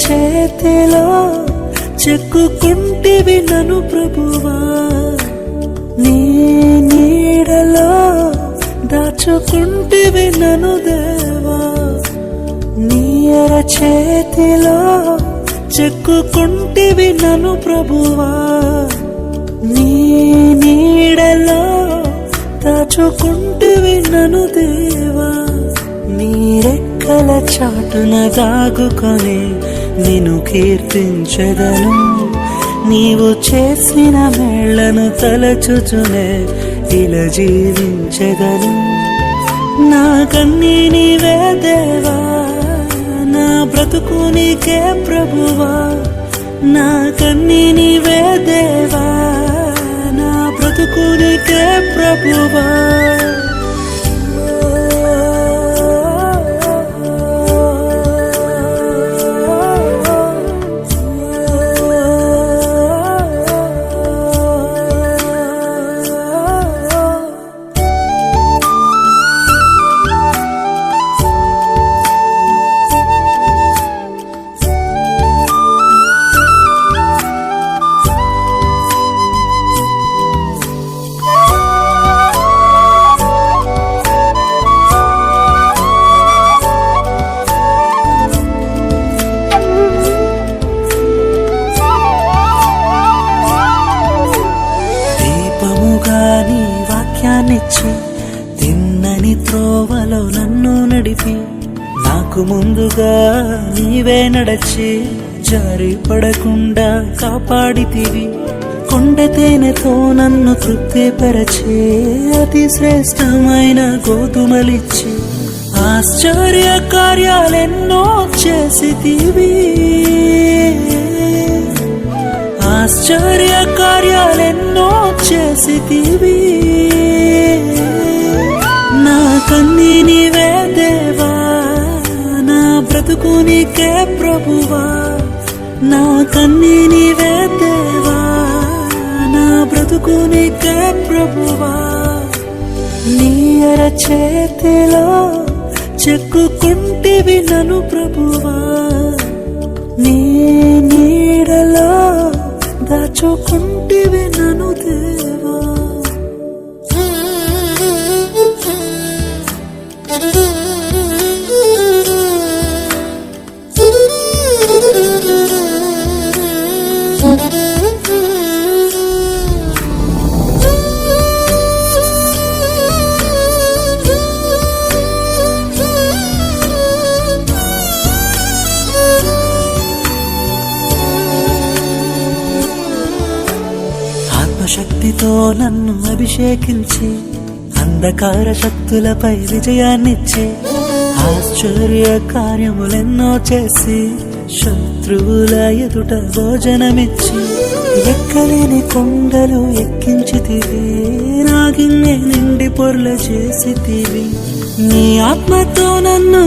చేతిలో చెక్కుకుంటివి నన్ను ప్రభువా, నీ నీడలో దాచుకుంటివి నన్ను దేవా. నీ చేతిలో చెక్కుకుంటివి నన్ను ప్రభువా, నీ నీడలో దాచుకుంటివి నన్ను దేవా. నీ రెక్కల చాటున దాగుకొని నిన్ను కీర్తించెదను, నీవు చేసిన మేళ్లను తలచుచునే ఇలా జీవించెదను. నా కన్నీ నీవే దేవా, నా బ్రతుకు నీకే ప్రభువా, నా కన్నీ నీవే దేవా, నా బ్రతుకు నీకే ప్రభువా. నీ వాక్యాన్నిచ్చి తిన్నని త్రోవలో నన్ను నడిపి, నాకు ముందుగా నీవే నడచి జారి పడకుండా కాపాడితివి. కొండ తేనెతో నన్ను తృప్తిపరచి అతి శ్రేష్టమైన గోధుమలిచ్చి ఆశ్చర్య కార్యాలెన్నో చేసితివి, ఆశ్చర్య కార్యాలెన్నో చేసితివి. నా కన్నీ నీవే దేవా, నా బ్రతుకు నీకే ప్రభువా, నా కన్నీ నీవే దేవా, నా బ్రతుకు నీకే ప్రభువా. నీ చేతిలో చెక్కుకుంటివి నన్ను ప్రభువా, నీ నీడలో దాచుకుంటివి నన్ను దేవా. శక్తితో నన్ను అభిషేకించి అంధకార శక్తులపై విజయాన్నిచ్చి ఆశ్చర్య కార్యములెన్నో చేసి శత్రువుల ఎదుట భోజనమిచ్చి ఎక్కలేని కొండలు ఎక్కించితివి, నా గిన్నె నిండి పొర్ల చేసితివి. నీ ఆత్మతో నన్ను